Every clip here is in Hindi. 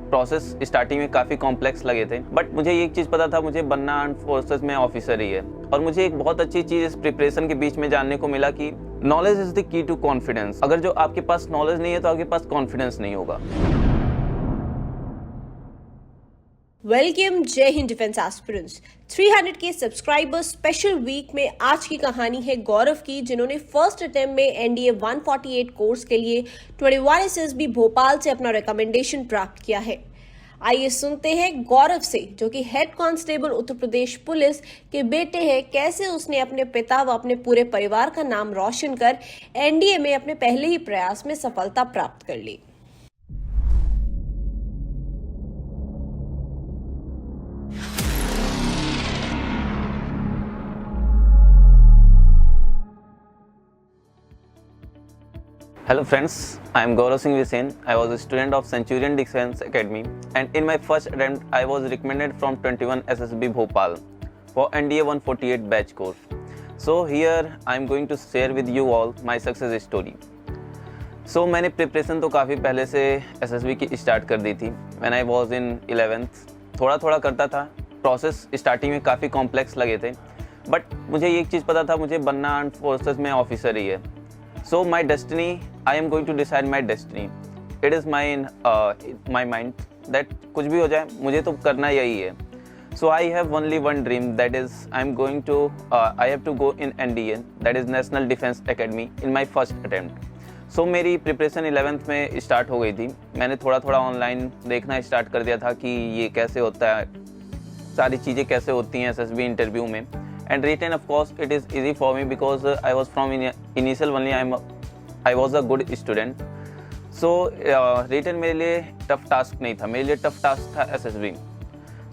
प्रोसेस स्टार्टिंग में काफ़ी कॉम्प्लेक्स लगे थे, बट मुझे एक चीज़ पता था, मुझे बनना आर्म्ड फोर्सेस में ऑफिसर ही है। और मुझे एक बहुत अच्छी चीज़ इस प्रिपरेशन के बीच में जानने को मिला कि knowledge is the key to confidence. अगर जो आपके पास नॉलेज नहीं है तो आपके पास कॉन्फिडेंस नहीं होगा। वेलकम जय हिंद डिफेंस एस्पिरेंट्स। 300 के सब्सक्राइबर स्पेशल वीक में आज की कहानी है गौरव की, जिन्होंने फर्स्ट अटेम्प्ट में एनडीए 148 कोर्स के लिए 21 एसएसबी भोपाल से अपना रिकमेंडेशन प्राप्त किया है। आइए सुनते हैं गौरव से, जो कि head constable Uttar Pradesh police के बेटे हैं, कैसे उसने अपने पिता व अपने पूरे परिवार का नाम रोशन कर एनडीए में अपने पहले ही प्रयास में सफलता प्राप्त कर ली। Hello friends, I am Gaurav Singh Vishen. I was a student of Centurion Defense Academy, and in my first attempt I was recommended from 21 SSB Bhopal for NDA 148 batch course. So here I am going to share with you all my success story. So मैंने प्रिपरेशन तो काफ़ी पहले से SSB की स्टार्ट कर दी थी। When I was in 11th थोड़ा थोड़ा करता था। प्रोसेस स्टार्टिंग में काफ़ी कॉम्प्लेक्स लगे थे, बट मुझे एक चीज़ पता था, मुझे बनना आर्म्ड फोर्सेस में ऑफिसर ही है। So my destiny, I am going to decide my destiny. It is my mind that कुछ भी हो जाए मुझे तो करना यही है। So I have only one dream, that is I have to go in NDA, that is National Defense Academy, in my first attempt. So मेरी प्रिपरेशन 11th में स्टार्ट हो गई थी। मैंने थोड़ा थोड़ा ऑनलाइन देखना स्टार्ट कर दिया था कि ये कैसे होता है, सारी चीज़ें कैसे होती हैं SSB इंटरव्यू में। And written, of course, it is easy for me because I was from initial only. I was a good student. So written मेरे लिए टफ टास्क नहीं था, मेरे लिए टफ टास्क था SSB.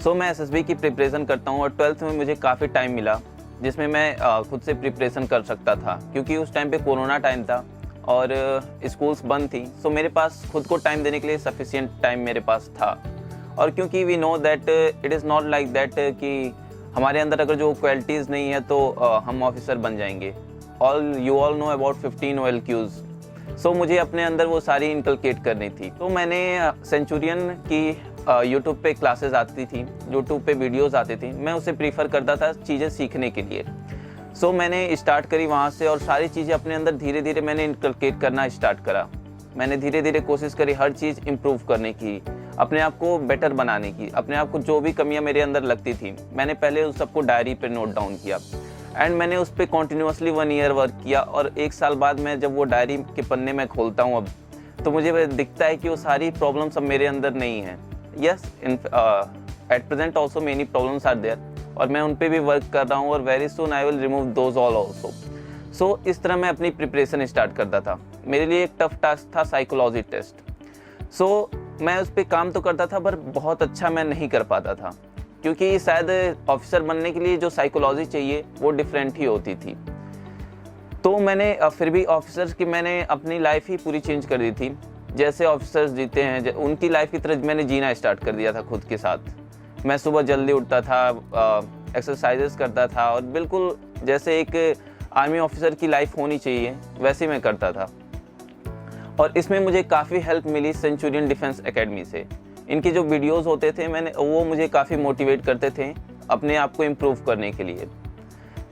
So मैं SSB की प्रिपरेशन करता हूँ और 12th में मुझे काफ़ी टाइम मिला जिसमें मैं खुद से प्रिपरेशन कर सकता था, क्योंकि उस टाइम पे कोरोना टाइम था और स्कूल्स बंद थी। सो मेरे पास खुद को टाइम देने के लिए सफिशिएंट टाइम मेरे पास था। और क्योंकि we know that it is not like that कि हमारे अंदर अगर जो क्वालिटीज़ नहीं है तो हम ऑफिसर बन जाएंगे। You all know about 15 OLQs। सो मुझे अपने अंदर वो सारी इनकलकेट करनी थी। तो मैंने सेंचुरियन की यूट्यूब पे क्लासेस आती थी, यूट्यूब पे वीडियोस आती थी, मैं उसे प्रीफर करता था चीज़ें सीखने के लिए। सो मैंने स्टार्ट करी वहाँ से और सारी चीज़ें अपने अंदर धीरे धीरे मैंने इनकलकेट करना स्टार्ट करा। मैंने धीरे धीरे कोशिश करी हर चीज़ इम्प्रूव करने की, अपने आप को बेटर बनाने की, अपने आप को जो भी कमियां मेरे अंदर लगती थी मैंने पहले उस सबको डायरी पे नोट डाउन किया। एंड मैंने उस पर कॉन्टिन्यूसली 1 ईयर वर्क किया। और 1 साल बाद मैं जब वो डायरी के पन्ने में खोलता हूँ अब, तो मुझे दिखता है कि वो सारी प्रॉब्लम्स अब मेरे अंदर नहीं हैं। Yes, at present also many problems are there और मैं उन पर भी वर्क कर रहा हूँ और very soon I will remove those all also. So इस तरह मैं अपनी प्रिपरेशन स्टार्ट करता था। मेरे लिए एक टफ टास्क था साइकोलॉजी टेस्ट। सो मैं उस पर काम तो करता था पर बहुत अच्छा मैं नहीं कर पाता था, क्योंकि शायद ऑफिसर बनने के लिए जो साइकोलॉजी चाहिए वो डिफरेंट ही होती थी। तो मैंने फिर भी ऑफिसर्स की मैंने अपनी लाइफ ही पूरी चेंज कर दी थी। जैसे ऑफिसर्स जीते हैं उनकी लाइफ की तरह मैंने जीना स्टार्ट कर दिया था खुद के साथ। मैं सुबह जल्दी उठता था, एक्सरसाइजेस करता था और बिल्कुल जैसे एक आर्मी ऑफिसर की लाइफ होनी चाहिए वैसे मैं करता था। और इसमें मुझे काफ़ी हेल्प मिली सेंचुरियन डिफेंस एकेडमी से। इनके जो वीडियोस होते थे वो मुझे काफ़ी मोटिवेट करते थे अपने आप को इम्प्रूव करने के लिए।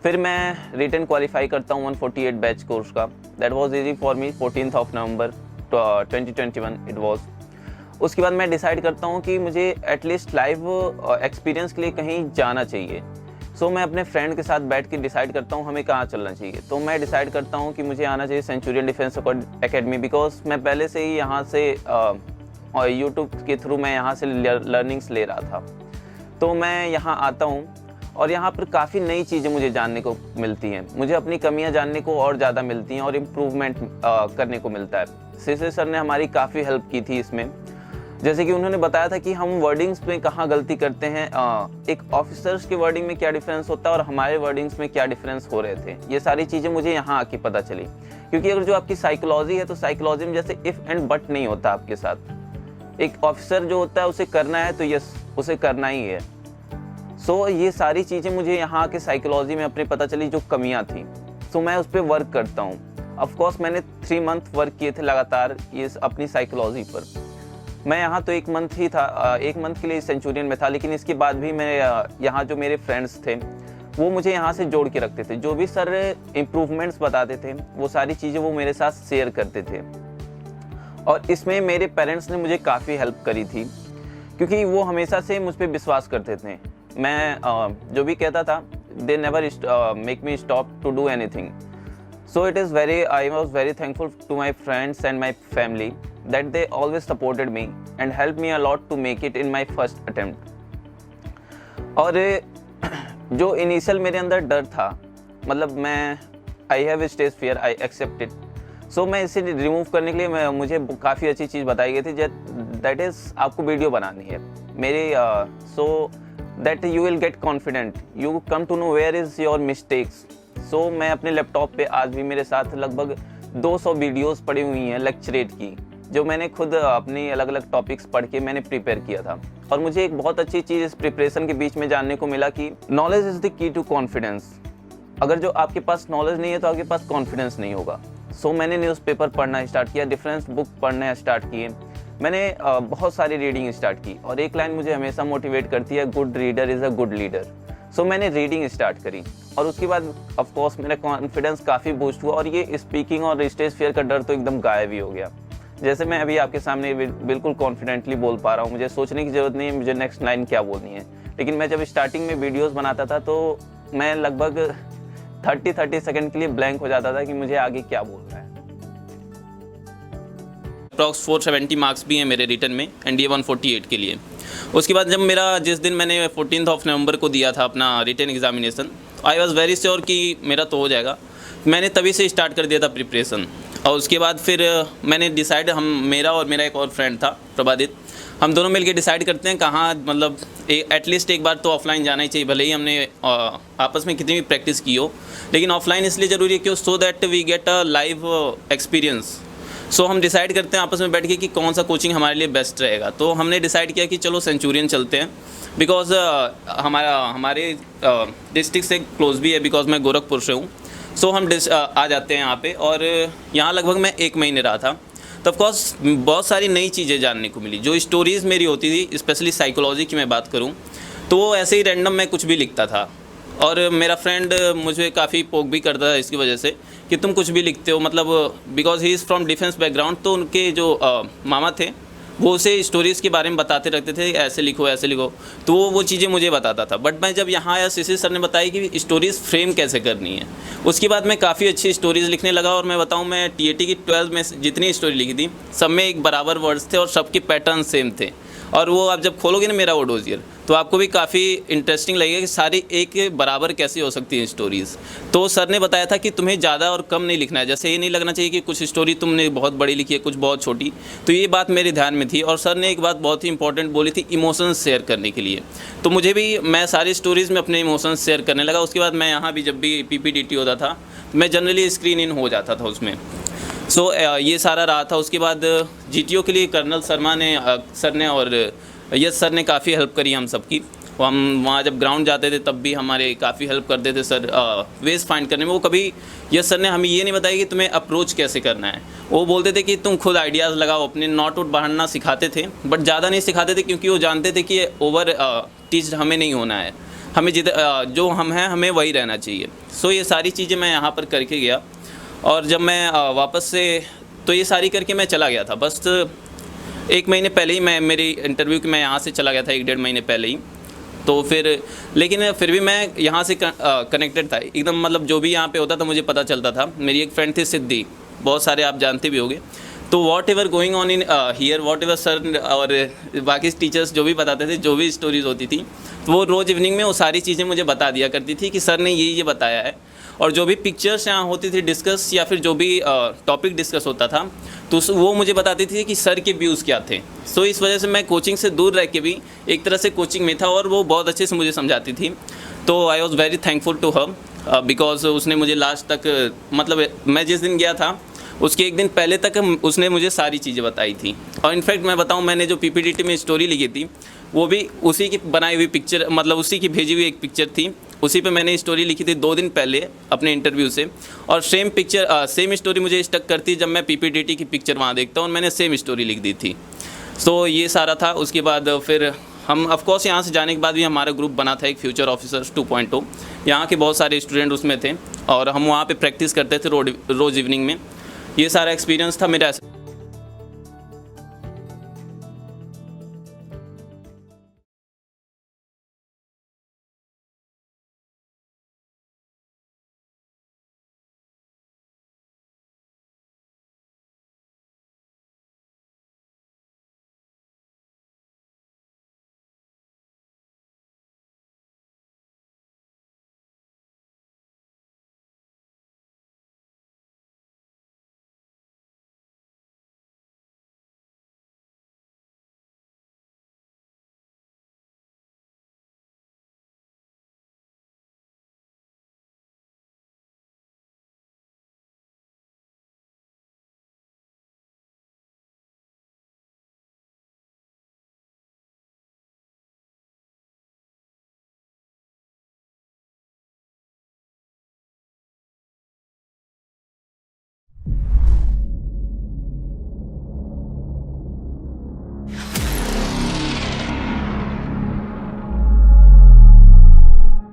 फिर मैं रिटन क्वालिफाई करता हूँ 148 बैच कोर्स का। That was easy for me. 14 November 2021 it was. उसके बाद मैं डिसाइड करता हूँ कि मुझे एटलीस्ट लाइव एक्सपीरियंस के लिए कहीं जाना चाहिए। सो मैं अपने फ्रेंड के साथ बैठ के डिसाइड करता हूँ हमें कहाँ चलना चाहिए। तो मैं डिसाइड करता हूँ कि मुझे आना चाहिए सेंचुरियन डिफेंस एकेडमी, बिकॉज मैं पहले से ही यहाँ से यूट्यूब के थ्रू मैं यहाँ से लर्निंग्स ले रहा था। तो मैं यहाँ आता हूँ और यहाँ पर काफ़ी नई चीज़ें मुझे जानने को मिलती हैं। मुझे अपनी कमियाँ जानने को और ज़्यादा मिलती हैं और इम्प्रूवमेंट करने को मिलता है। सीसे सर ने हमारी काफ़ी हेल्प की थी इसमें। जैसे कि उन्होंने बताया था कि हम वर्डिंग्स में कहाँ गलती करते हैं, एक ऑफिसर्स के वर्डिंग में क्या डिफरेंस होता है और हमारे वर्डिंग्स में क्या डिफरेंस हो रहे थे। ये सारी चीज़ें मुझे यहाँ आके पता चली, क्योंकि अगर जो आपकी साइकोलॉजी है तो साइकोलॉजी में जैसे इफ़ एंड बट नहीं होता आपके साथ। एक ऑफिसर जो होता है उसे करना है तो यस उसे करना ही है। सो ये सारी चीज़ें मुझे यहाँ आके साइकोलॉजी में अपने पता चली जो कमियाँ थी। सो मैं उस पर वर्क करता हूँ। ऑफकोर्स मैंने 3 मंथ वर्क किए थे लगातार ये अपनी साइकोलॉजी पर। मैं यहाँ तो 1 मंथ ही था, 1 मंथ के लिए सेंचुरियन में था, लेकिन इसके बाद भी मैं यहाँ जो मेरे फ्रेंड्स थे वो मुझे यहाँ से जोड़ के रखते थे। जो भी सर इम्प्रूवमेंट्स बताते थे वो सारी चीज़ें वो मेरे साथ शेयर करते थे, और इसमें मेरे पेरेंट्स ने मुझे काफ़ी हेल्प करी थी, क्योंकि वो हमेशा से मुझ पर विश्वास करते थे। मैं जो भी कहता था, they never make me stop to do anything. So I was very thankful to my friends and my family that they always supported me and helped me a lot to make it in my first attempt. और जो इनिशियल मेरे अंदर डर था, मतलब मैं I have stage fear, I accept it. So मैं इसे रिमूव करने के लिए मुझे काफ़ी अच्छी चीज़ बताई गई थी, दैट इज़ आपको वीडियो बनानी है मेरे, so that you will get confident, you come to know where is your mistakes. So मैं अपने लैपटॉप पे आज भी मेरे साथ लगभग 200 वीडियोस पड़ी हुई हैं लेक्चरेट की, जो मैंने खुद अपनी अलग अलग टॉपिक्स पढ़ के मैंने प्रिपेयर किया था। और मुझे एक बहुत अच्छी चीज़ इस प्रिपरेशन के बीच में जानने को मिला कि knowledge is the key to confidence. अगर जो आपके पास नॉलेज नहीं है तो आपके पास कॉन्फिडेंस नहीं होगा। सो मैंने न्यूज़पेपर पढ़ना स्टार्ट किया, डिफरेंस बुक पढ़ना स्टार्ट किए, मैंने बहुत सारी रीडिंग स्टार्ट की, और एक लाइन मुझे हमेशा मोटिवेट करती है, good reader is a good leader. So मैंने रीडिंग स्टार्ट करी, और उसके बाद ऑफ कोर्स मेरा कॉन्फिडेंस काफ़ी बूस्ट हुआ, और ये स्पीकिंग और स्टेज फियर का डर तो एकदम गायब ही हो गया। जैसे मैं अभी आपके सामने बिल्कुल कॉन्फिडेंटली बोल पा रहा हूँ, मुझे सोचने की ज़रूरत नहीं है मुझे नेक्स्ट लाइन क्या बोलनी है। लेकिन मैं जब स्टार्टिंग में वीडियोस बनाता था तो मैं लगभग 30 सेकंड के लिए ब्लैंक हो जाता था कि मुझे आगे क्या बोलना है। अप्रॉक्स 470 मार्क्स भी हैं मेरे रिटर्न में NDA 148 के लिए। उसके बाद जब मेरा जिस दिन मैंने 14 नवंबर को दिया था अपना return examination, I was very sure कि मेरा तो हो जाएगा। मैंने तभी से स्टार्ट कर दिया था प्रिपरेशन, और उसके बाद फिर मैंने डिसाइड, मेरा और मेरा एक और फ्रेंड था प्रभादित, हम दोनों मिलकर डिसाइड करते हैं कहाँ, मतलब एटलीस्ट एक बार तो ऑफलाइन जाना ही चाहिए, भले ही हमने आपस में कितनी भी प्रैक्टिस की हो, लेकिन ऑफलाइन इसलिए ज़रूरी है कि so that we get a live experience. So हम डिसाइड करते हैं आपस में बैठ के कि कौन सा कोचिंग हमारे लिए बेस्ट रहेगा। तो हमने डिसाइड किया कि चलो सेंचुरियन चलते हैं, बिकॉज हमारे डिस्ट्रिक्ट से क्लोज भी है, बिकॉज मैं गोरखपुर से हूँ। सो हम आ जाते हैं यहाँ पे, और यहाँ लगभग मैं 1 महीने रहा था। तो ऑफकोर्स बहुत सारी नई चीज़ें जानने को मिली। जो स्टोरीज़ मेरी होती थी, स्पेशली साइकोलॉजी की मैं बात करूँ, तो वो ऐसे ही रैंडम मैं कुछ भी लिखता था, और मेरा फ्रेंड मुझे काफ़ी पोक भी करता था इसकी वजह से कि तुम कुछ भी लिखते हो, मतलब because he is from defence background. तो उनके जो मामा थे वो उसे स्टोरीज़ के बारे में बताते रहते थे, ऐसे लिखो ऐसे लिखो, तो वो चीज़ें मुझे बताता था। बट मैं जब यहाँ आया, सीसी सर ने बताया कि स्टोरीज़ फ्रेम कैसे करनी है। उसके बाद मैं काफ़ी अच्छी स्टोरीज़ लिखने लगा, और मैं बताऊँ, मैं TAT की 12 में जितनी स्टोरी लिखी थी सब में एक बराबर वर्ड्स थे और सबके पैटर्न सेम थे। और वो आप जब खोलोगे ना मेरा वो डोजियर, तो आपको भी काफ़ी इंटरेस्टिंग लगेगा कि सारी एक बराबर कैसे हो सकती हैं स्टोरीज़। तो सर ने बताया था कि तुम्हें ज़्यादा और कम नहीं लिखना है, जैसे ये नहीं लगना चाहिए कि कुछ स्टोरी तुमने बहुत बड़ी लिखी है, कुछ बहुत छोटी। तो ये बात मेरे ध्यान में थी, और सर ने एक बात बहुत ही इंपॉर्टेंट बोली थी, इमोशंस शेयर करने के लिए। तो मुझे भी, मैं सारी स्टोरीज़ में अपने इमोशंस शेयर करने लगा। उसके बाद मैं यहाँ भी जब भी PPDT होता था, मैं जनरली स्क्रीन इन हो जाता था उसमें। सो ये सारा रहा था। उसके बाद GTO के लिए कर्नल शर्मा ने सर ने और यस सर ने काफ़ी हेल्प करी हम सबकी। हम वहाँ जब ग्राउंड जाते थे तब भी हमारे काफ़ी हेल्प करते थे सर वेज फाइंड करने में। वो कभी यस सर ने हमें ये नहीं बताया कि तुम्हें अप्रोच कैसे करना है, वो बोलते थे कि तुम खुद आइडियाज़ लगाओ, अपने नोट आउट बढ़ाना सिखाते थे, बट ज़्यादा नहीं सिखाते थे, क्योंकि वो जानते थे कि ओवर टीच हमें नहीं होना है, हमें जो हम हैं हमें वही रहना चाहिए। सो ये सारी चीज़ें मैं यहाँ पर करके गया, और जब मैं वापस से, तो ये सारी करके मैं चला गया था। बस 1 महीने पहले ही मैं मेरी इंटरव्यू की मैं यहाँ से चला गया था, 1-1.5 महीने पहले ही। तो फिर, लेकिन फिर भी मैं यहाँ से कनेक्टेड था एकदम, मतलब जो भी यहाँ पे होता था मुझे पता चलता था। मेरी एक फ्रेंड थी सिद्धि, बहुत सारे आप जानते भी होंगे। तो what ever going on in here, what ever sir और बाकी टीचर्स जो भी बताते थे, जो भी स्टोरीज़ होती थी, तो वो रोज़ इवनिंग में वो सारी चीज़ें मुझे बता दिया करती थी कि सर ने ये बताया है। और जो भी पिक्चर्स यहाँ होती थी डिस्कस, या फिर जो भी टॉपिक डिस्कस होता था, तो वो मुझे बताती थी कि सर के व्यूज़ क्या थे। सो इस वजह से मैं कोचिंग से दूर रह के भी एक तरह से कोचिंग में था, और वो बहुत अच्छे से मुझे समझाती थी। तो I was very thankful to her, because उसने मुझे लास्ट तक, मतलब मैं जिस दिन गया था उसके 1 दिन पहले तक उसने मुझे सारी चीज़ें बताई थी। और इनफैक्ट मैं बताऊँ, मैंने जो PPDT में स्टोरी लिखी थी वो भी उसी की बनाई हुई पिक्चर, मतलब उसी की भेजी हुई एक पिक्चर थी, उसी पे मैंने स्टोरी लिखी थी 2 दिन पहले अपने इंटरव्यू से। और सेम पिक्चर, सेम स्टोरी मुझे स्टक करती जब मैं PPDT की पिक्चर वहाँ देखता हूँ, और मैंने सेम स्टोरी लिख दी थी। तो ये सारा था। उसके बाद फिर हम ऑफकोर्स यहाँ से जाने के बाद भी हमारा ग्रुप बना था एक फ्यूचर ऑफिसर्स 2.0। यहाँ के बहुत सारे स्टूडेंट उसमें थे और हम वहाँ पे प्रैक्टिस करते थे रोज़ इवनिंग में। ये सारा एक्सपीरियंस था मेरा।